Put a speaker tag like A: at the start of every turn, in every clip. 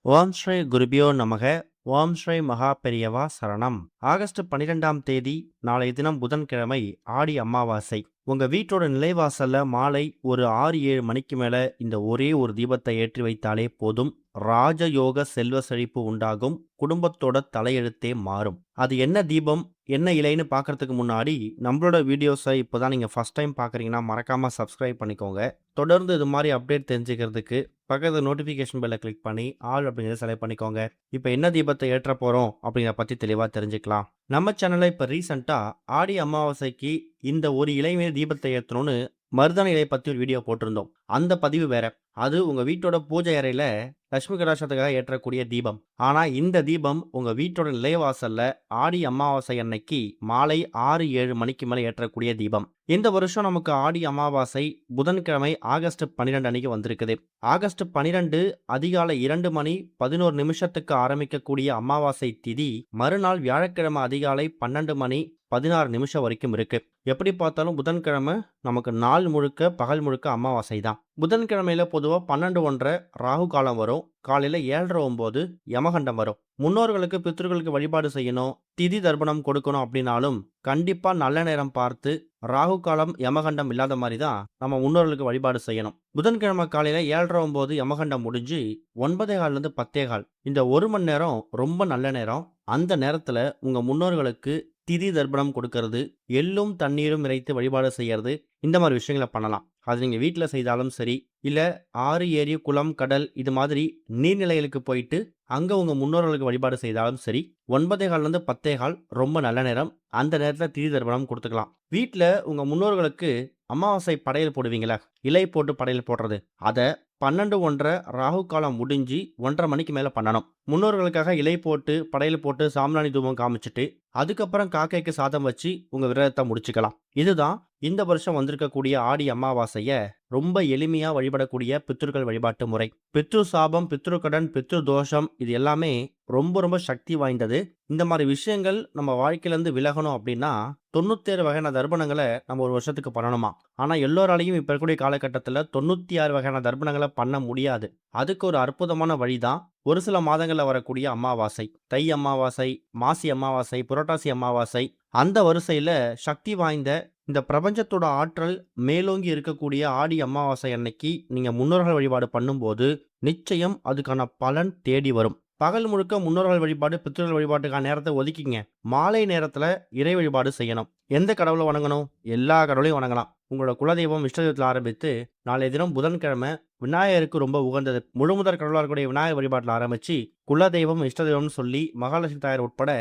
A: ஓம் ஸ்ரீ குருபியோ நமக. ஓம் ஸ்ரீ மகா பெரியவா சரணம். ஆகஸ்ட் 12ஆம் தேதி நாளைய தினம் புதன்கிழமை, ஆடி அமாவாசை. உங்க வீட்டோட நிலைவாசல்ல மாலை ஒரு 6-7 மணிக்கு மேல இந்த ஒரே ஒரு தீபத்தை ஏற்றி வைத்தாலே போதும். ராஜயோக செல்வ செழிப்பு உண்டாகும். குடும்பத்தோட தலையெழுத்தே மாறும். அது என்ன தீபம், என்ன இலைன்னு பார்க்கறதுக்கு முன்னாடி நம்மளோட வீடியோஸை இப்போதான் நீங்க ஃபர்ஸ்ட் டைம் பார்க்குறீங்கன்னா மறக்காம சப்ஸ்கிரைப் பண்ணிக்கோங்க. தொடர்ந்து இது மாதிரி அப்டேட் தெரிஞ்சுக்கிறதுக்கு பக்கத்து நோட்டிஃபிகேஷன் பெல்லை கிளிக் பண்ணி ஆல் அப்படிங்கிறத செலக்ட் பண்ணிக்கோங்க. இப்போ என்ன தீபத்தை ஏற்ற போகிறோம் அப்படிங்கிற பற்றி தெளிவாக தெரிஞ்சுக்கலாம். நம்ம சேனலில் இப்போ ரீசெண்டாக ஆடி அமாவாசைக்கு இந்த ஒரு இலை மீது தீபத்தை ஏற்றணும்னு மருதாணி இலையை பற்றி ஒரு வீடியோ போட்டிருந்தோம். அந்த பதிவு வேற. அது உங்கள் வீட்டோட பூஜை அறையில் லட்சுமி கடாட்சத்துக்காக ஏற்றக்கூடிய தீபம். ஆனால் இந்த தீபம் உங்கள் வீட்டோட நிலைவாசல்ல ஆடி அமாவாசை அன்னைக்கு மாலை 6-7 மணிக்கு மேலே ஏற்றக்கூடிய தீபம். இந்த வருஷம் நமக்கு ஆடி அமாவாசை புதன்கிழமை ஆகஸ்ட் 12 அன்னைக்கு வந்திருக்குது. ஆகஸ்ட் 12 அதிகாலை 2 மணி 11 நிமிஷத்துக்கு ஆரம்பிக்கக்கூடிய அமாவாசை திதி மறுநாள் வியாழக்கிழமை அதிகாலை 12 மணி 16 நிமிஷம் வரைக்கும் இருக்கு. எப்படி பார்த்தாலும் புதன்கிழமை நமக்கு நாள் முழுக்க பகல் முழுக்க அமாவாசை தான். புதன்கிழமையில பொதுவாக 12:01 ராகு காலம் வரும். காலையில 7:09 யமகண்டம் வரும். முன்னோர்களுக்கு பித்ருக்களுக்கு வழிபாடு செய்யணும், திதி தர்ப்பணம் கொடுக்கணும் அப்படின்னாலும் கண்டிப்பா நல்ல நேரம் பார்த்து ராகு காலம் யமகண்டம் இல்லாத மாதிரி தான் நம்ம முன்னோர்களுக்கு வழிபாடு செய்யணும். புதன்கிழமை காலையில 7:09 யமகண்டம் முடிஞ்சு 9:15 10:15 இந்த 1 மணி நேரம் ரொம்ப நல்ல நேரம். அந்த நேரத்துல உங்க முன்னோர்களுக்கு திதி தர்ப்பணம் கொடுக்கறது, எள்ளும் தண்ணீரும் இறைத்து வழிபாடு செய்யறது, இந்த மாதிரி விஷயங்களை பண்ணலாம். அது நீங்க வீட்டில் செய்தாலும் சரி, இல்ல ஆறு, ஏரி, குளம், கடல் இது மாதிரி நீர்நிலைகளுக்கு போயிட்டு அங்க உங்க முன்னோர்களுக்கு வழிபாடு செய்தாலும் சரி. 9:15 10:15 ரொம்ப நல்ல நேரம். அந்த நேரத்தில் திதி தர்ப்பணம் கொடுத்துக்கலாம். வீட்டில் உங்க முன்னோர்களுக்கு அமாவாசை படையல் போடுவீங்களா, இலை போட்டு படையல் போடுறது, அதை 12:01 ராகு காலம் முடிஞ்சு 1:30 மணிக்கு மேலே பண்ணணும். முன்னோர்களுக்காக இலை போட்டு படையல் போட்டு சாம்பிராணி தூபம் காமிச்சிட்டு அதுக்கப்புறம் காக்கைக்கு சாதம் வச்சு உங்க விரதத்தை முடிச்சுக்கலாம். இதுதான் இந்த வருஷம் வந்திருக்கக்கூடிய ஆடி அமாவாசைய ரொம்ப எளிமையா வழிபடக்கூடிய பித்ருக்கள் வழிபாட்டு முறை. பித்ரு சாபம், பித்ரு கடன், பித்ரு தோஷம் இது எல்லாமே ரொம்ப ரொம்ப சக்தி வாய்ந்தது. இந்த மாதிரி விஷயங்கள் நம்ம வாழ்க்கையிலேருந்து விலகணும் அப்படின்னா 97 வகையான தர்ப்பணங்களை நம்ம ஒரு வருஷத்துக்கு பண்ணணுமா. ஆனால் எல்லோராலையும் இப்போ இருக்கக்கூடிய காலகட்டத்தில் 96 வகையான தர்ப்பணங்களை பண்ண முடியாது. அதுக்கு ஒரு அற்புதமான வழிதான் ஒரு சில மாதங்களில் வரக்கூடிய அமாவாசை. தை அமாவாசை, மாசி அமாவாசை, புரட்டாசி அமாவாசை. அந்த வரிசையில் சக்தி வாய்ந்த இந்த பிரபஞ்சத்தோட ஆற்றல் மேலோங்கி இருக்கக்கூடிய ஆடி அமாவாசை அன்னைக்கு நீங்கள் முன்னோர்கள் வழிபாடு பண்ணும்போது நிச்சயம் அதுக்கான பலன் தேடி வரும். பகல் முழுக்க முன்னோர்கள் வழிபாடு, பித்ருக்கள் வழிபாட்டுக்கான நேரத்தை ஒதுக்கிங்க. மாலை நேரத்தில் இறை வழிபாடு செய்யணும். எந்த கடவுளை வணங்கணும்? எல்லா கடவுளையும் வணங்கலாம். உங்களோட குலதெய்வம் இஷ்ட தெய்வத்தில் ஆரம்பித்து நாளைய தினம் புதன்கிழமை விநாயகருக்கு ரொம்ப உகந்தது. முழுமுதற் கடவுளாக இருக்கக்கூடிய விநாயகர் வழிபாட்டில் ஆரம்பித்து குலதெய்வம் இஷ்ட தெய்வம்னு சொல்லி மகாலட்சுமி தாயார் உட்பட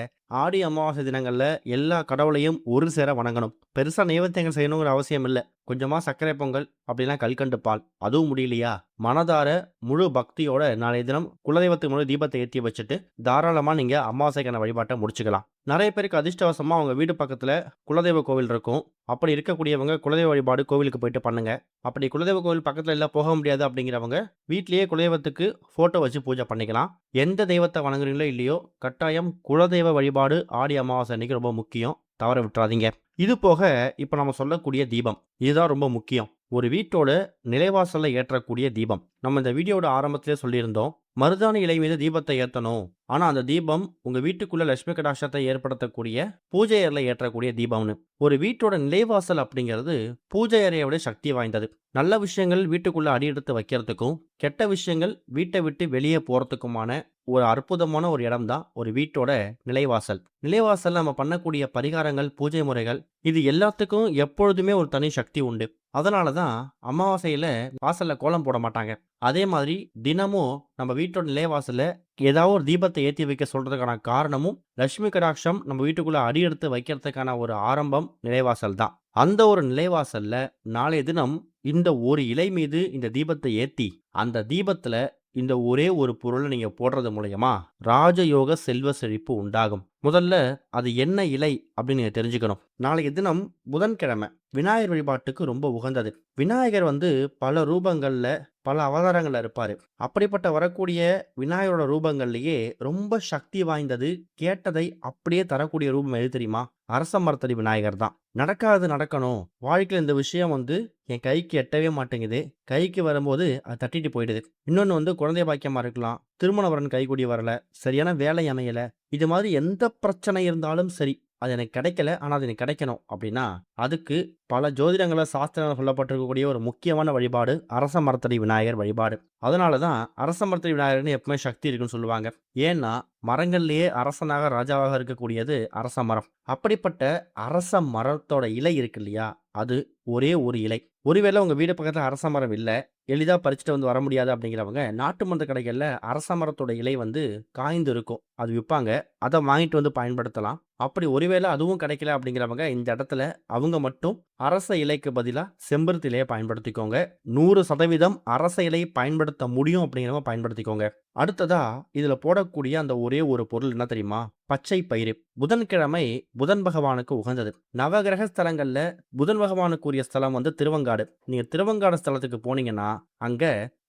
A: ஆடி அமாவாசை தினங்களில் எல்லா கடவுளையும் ஒரு சேர வணங்கணும். பெருசாக நைவேத்தியங்கள் செய்யணுங்கிற அவசியம் இல்லை. கொஞ்சமாக சர்க்கரை பொங்கல், அப்படின்னா கல்கண்டு பால். அதுவும் முடியலையா, மனதார முழு பக்தியோட நாளைய தினம் குலதெய்வத்துக்கு முழு தீபத்தை ஏற்றி வச்சுட்டு தாராளமாக நீங்கள் அமாவாசைக்கான வழிபாட்டை முடிச்சுக்கலாம். நிறைய பேருக்கு அதிர்ஷ்டவசமாக அவங்க வீடு பக்கத்தில் குலதெய்வ கோவில் இருக்கும். அப்படி இருக்கக்கூடியவங்க குலதெய்வ வழிபாடு கோவிலுக்கு போயிட்டு பண்ணுங்க. அப்படி குலதெய்வ கோவில் பக்கத்தில் எல்லாம் போக முடியாது அப்படிங்கிறவங்க வீட்லேயே குலதெய்வத்துக்கு ஃபோட்டோ வச்சு பூஜை பண்ணிக்கலாம். எந்த தெய்வத்தை வணங்குறீங்களோ இல்லையோ, கட்டாயம் குலதெய்வ வழிபாடு ஆடி அமாவாசை அன்னைக்கு ரொம்ப முக்கியம். தவற விட்டுறாதீங்க. இது போக இப்போ நம்ம சொல்லக்கூடிய தீபம், இதுதான் ரொம்ப முக்கியம். ஒரு வீட்டோட நிலைவாசலில் ஏற்றக்கூடிய தீபம். நம்ம இந்த வீடியோட ஆரம்பத்திலே சொல்லியிருந்தோம், மருதாணி இலை மீது தீபத்தை ஏற்றணும். ஆனால் அந்த தீபம் உங்கள் வீட்டுக்குள்ள லட்சுமி கடாட்சத்தை ஏற்படுத்தக்கூடிய பூஜை அறையில் ஏற்றக்கூடிய தீபம்னு. ஒரு வீட்டோட நிலைவாசல் அப்படிங்கிறது பூஜை அறையோட சக்தி வாய்ந்தது. நல்ல விஷயங்கள் வீட்டுக்குள்ள அடியெடுத்து வைக்கிறதுக்கும், கெட்ட விஷயங்கள் வீட்டை விட்டு வெளியே போகிறதுக்குமான ஒரு அற்புதமான ஒரு இடம் தான் ஒரு வீட்டோட நிலைவாசல். நிலைவாசல் நம்ம பண்ணக்கூடிய பரிகாரங்கள், பூஜை முறைகள் இது எல்லாத்துக்கும் எப்பொழுதுமே ஒரு தனி சக்தி உண்டு. அதனால தான் அமாவாசையில் வாசலில் கோலம் போட மாட்டாங்க. அதே மாதிரி தினமும் நம்ம வீட்டோட நிலைவாசலில் ஏதாவது ஒரு தீபத்தை ஏற்றி வைக்க சொல்கிறதுக்கான காரணமும் லட்சுமி கடாட்சம் நம்ம வீட்டுக்குள்ளே அடியெடுத்து வைக்கிறதுக்கான ஒரு ஆரம்பம் நிலைவாசல் தான். அந்த ஒரு நிலைவாசலில் நாளைய தினம் இந்த ஒரு இலை மீது இந்த தீபத்தை ஏற்றி அந்த தீபத்தில் இந்த ஒரே ஒரு பொருளை நீங்கள் போடுறது மூலயமா ராஜயோக செல்வ செழிப்பு உண்டாகும். முதல்ல அது என்ன இலை அப்படின்னு நீங்கள் தெரிஞ்சுக்கணும். நாளைக்கு தினம் புதன்கிழமை விநாயகர் வழிபாட்டுக்கு ரொம்ப உகந்தது. விநாயகர் வந்து பல ரூபங்கள்ல, பல அவதாரங்கள்ல இருப்பாரு. அப்படிப்பட்ட வரக்கூடிய விநாயகரோட ரூபங்கள்லயே ரொம்ப சக்தி வாய்ந்தது, கேட்டதை அப்படியே தரக்கூடிய ரூபம் எது தெரியுமா? அரச மரத்தடி விநாயகர் தான். நடக்காதது நடக்கணும். வாழ்க்கையில இந்த விஷயம் வந்து என் கைக்கு எட்டவே மாட்டேங்குது. கைக்கு வரும்போது அது தட்டிட்டு போயிடுது. இன்னொன்னு வந்து குழந்தை பாக்கியமா இருக்கலாம். திருமண வரன் கைக்கூடி வரல. சரியான வேலை அமையல. இது மாதிரி எந்த பிரச்சனை இருந்தாலும் சரி, அது எனக்கு கிடைக்கல. ஆனா அது எனக்கு கிடைக்கணும் அப்படின்னா, அதுக்கு பல ஜோதிடங்கள்ல, சாஸ்திரங்கள்ல சொல்லப்பட்டிருக்கக்கூடிய ஒரு முக்கியமான வழிபாடு அரச மரத்தடி விநாயகர் வழிபாடு. அதனால தான் அரச மரத்தடி விநாயகர்ன்னு எப்பவுமே சக்தி இருக்குன்னு சொல்லுவாங்க. ஏன்னா, மரங்கள்லயே அரசனாக, ராஜாவாக இருக்கக்கூடியது அரச மரம். அப்படிப்பட்ட அரச மரத்தோட இலை இருக்கு இல்லையா? அது ஒரே ஒரு இலை. ஒருவேளை உங்க வீடு பக்கத்துல அரச மரம் இல்ல, எளிதா பறிச்சுட்டு வந்து வர முடியாது அப்படிங்கிறவங்க, நாட்டு மருந்து கடைகள்ல அரச மரத்தோட இலை வந்து காய்ந்து இருக்கும். அது விப்பாங்க. அத வாங்கிட்டு வந்து பயன்படுத்தலாம். அப்படி ஒருவேளை அதுவும் கிடைக்கல அப்படிங்கிறவங்க, இந்த இடத்துல அவங்க மட்டும் அரச இலைக்கு பதிலா செம்பருத்தி இலைய பயன்படுத்திக்கோங்க. 100% அரச இலை பயன்படுத்த முடியும் அப்படிங்கிறவங்க பயன்படுத்திக்கோங்க. அடுத்ததா இதுல போடக்கூடிய அந்த ஒரே ஒரு பொருள் என்ன தெரியுமா? பச்சை பயிறு. புதன்கிழமை புதன் பகவானுக்கு உகந்தது. நவகிரக ஸ்தலங்கள்ல புதன் பகவானுக்குரிய ஸ்தலம் வந்து திருவெங்காடு. நீங்க திருவெங்காடு ஸ்தலத்துக்கு போனீங்கன்னா, அங்க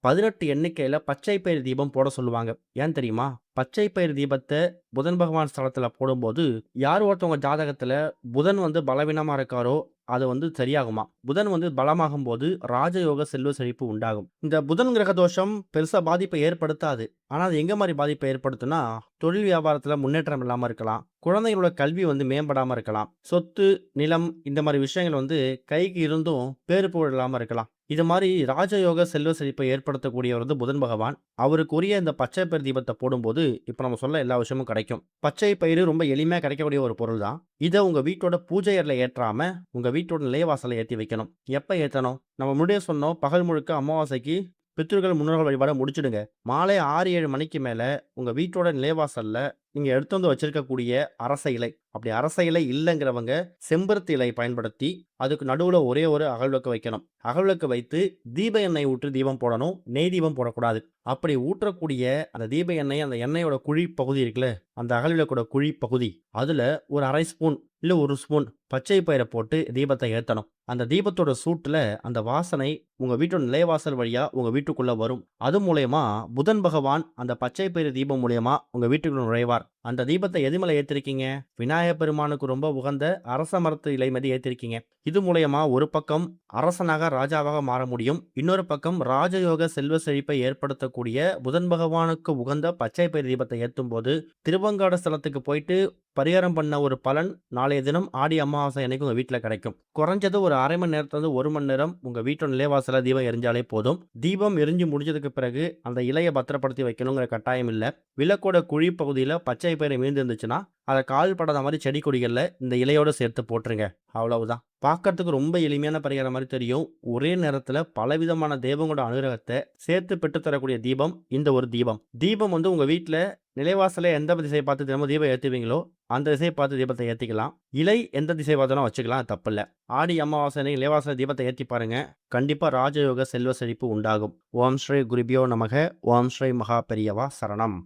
A: 18 எண்ணிக்கையில பச்சை பயிறு தீபம் போட சொல்லுவாங்க. ஏன் தெரியுமா? பச்சை பயிறு தீபத்த புதன் பகவான் ஸ்தலத்துல போடும்போது, யார் ஒருத்தவங்க ஜாதகத்துல புதன் வந்து பலவீனமா இருக்காரோ, அது வந்து சரியாகுமாம். புதன் வந்து பலமாகும்போது ராஜயோக செல்வ செழிப்பு உண்டாகும். இந்த புதன் கிரக தோஷம் பெருசா பாதிப்பை ஏற்படுத்தாது. ஆனா அது எங்க மாரி பாதிப்பை ஏற்படுத்தும்னா, தொழில் வியாபாரத்துல முன்னேற்றம் இல்லாம இருக்கலாம். குழந்தைகளோட கல்வி வந்து மேம்படாம இருக்கலாம். சொத்து, நிலம் இந்த மாரி விஷயங்கள் வந்து கைக்கு இருந்தும் பேறு புகழ் இல்லாம இருக்கலாம். இது மாரி ராஜயோக செல்வ செழிப்பை ஏற்படுத்தக்கூடியவர் வந்து புதன் பகவான். அவருக்குரிய இந்த பச்சை பயிறு தீபத்த போடும்போது, இப்ப நம்ம சொன்ன எல்லா விஷயமும் கிடைக்கும். பச்சை பயிறு ரொம்ப எளிமையா கிடைக்கக்கூடிய ஒரு பொருள் தான். இத உங்க வீட்டோட பூஜை அறையில ஏற்றாம, உங்க வீட்டோட நிலைவாசல்ல ஏத்தி வைக்கணும். எப்ப ஏத்தணும்? நம்ம முன்னாடியே சொன்னோம், பகல் முழுக்க அமாவாசைக்கு பித்ருக்கள், முன்னோர்கள் வழிபாட முடிச்சிடுங்க. மாலை 6, 7 மணிக்கு மேல உங்க வீட்டோட நிலைவாசல்ல நீங்க எடுத்து வந்து வச்சிருக்கக்கூடிய அரச இலை, அப்படி அரச இலை இல்லங்கிறவங்க செம்பருத்தி இலை பயன்படுத்தி, அதுக்கு நடுவுல ஒரே ஒரு அகல் விளக்கு வைக்கணும். அகல் விளக்கு வைத்து தீப எண்ணெய் ஊற்றி தீபம் போடணும். நெய் தீபம் போடக்கூடாது. அப்படி ஊற்றக்கூடிய அந்த தீப எண்ணெய், அந்த எண்ணெயோட குழி பகுதி இருக்குல்ல, அந்த அகல் விளக்கோட குழி பகுதி, அதுல ஒரு 1/2 ஸ்பூன் இல்ல 1 ஸ்பூன் பச்சை பயிர போட்டு தீபத்த ஏத்தணும். அந்த தீபத்தோட சூட்டுல அந்த வாசனை உங்க வீட்டோட நிலைவாசல் வழியா உங்க வீட்டுக்குள்ள வரும். அது மூலியமா புதன் பகவான் அந்த பச்சை பயிறு தீபம் மூலியமா உங்க வீட்டுக்குள்ள நுழைவார். அந்த தீபத்தை எது மேல ஏத்திருக்கீங்க? விநாயகர் பெருமானுக்கு ரொம்ப உகந்த அரச மரத்து இலை மீது ஏத்திருக்கீங்க. இது மூலியமா ஒரு பக்கம் அரசனாக, ராஜாவாக மாற முடியும். இன்னொரு பக்கம் ராஜயோக செல்வ செழிப்பை ஏற்படுத்தக்கூடிய புதன் பகவானுக்கு உகந்த பச்சை பயிறு தீபத்தை ஏத்தும் போது, திருவெங்காடு ஸ்தலத்துக்கு போயிட்டு பரிகாரம் பண்ண ஒரு பலன் நாளைய தினம் ஆடி அமாவாசை அன்னைக்கு உங்க வீட்ல கிடைக்கும். குறைஞ்சது ஒரு 1/2 மணி நேரத்திலிருந்து 1 மணி நேரம் உங்க வீட்டோட நிலைவாசல்ல தீபம் எரிஞ்சாலே போதும். தீபம் எரிஞ்சு முடிஞ்சதுக்கு பிறகு அந்த இலைய பத்திரப்படுத்தி வைக்கணுங்கிற கட்டாயம் இல்ல. விளக்கோட குழி பகுதியில பச்சை பயிறு மீந்து இருந்துச்சுன்னா, அத கால் படாத மாரி செடி கொடிகள்ல இந்த இலையோட சேர்த்து போட்டுருங்க. அவ்வளவுதான். பார்க்கறதுக்கு ரொம்ப எளிமையான பரிகாரம் மாரி தெரியும். ஒரே நேரத்துல பலவிதமான தெய்வங்களோட அனுகிரகத்த சேர்த்து பெற்றுத் தரக்கூடிய தீபம் இந்த ஒரு தீபம். தீபம் வந்து உங்க வீட்ல நிலைவாசல்ல எந்த திசையை பார்த்து தினமும் தீபம் ஏத்துவீங்களோ, அந்த திசையை பார்த்து தீபத்தை ஏத்திக்கலாம். இலை எந்த திசை பார்த்தாலும் வச்சுக்கலாம். அது தப்பில்ல. ஆடி அமாவாசை அன்னைக்கு நிலைவாசல்ல தீபத்தை ஏத்தி பாருங்க. கண்டிப்பா ராஜயோக செல்வ செழிப்பு உண்டாகும். ஓம் ஸ்ரீ குருபியோ நமக. ஓம் ஸ்ரீ மகா பெரியவா சரணம்.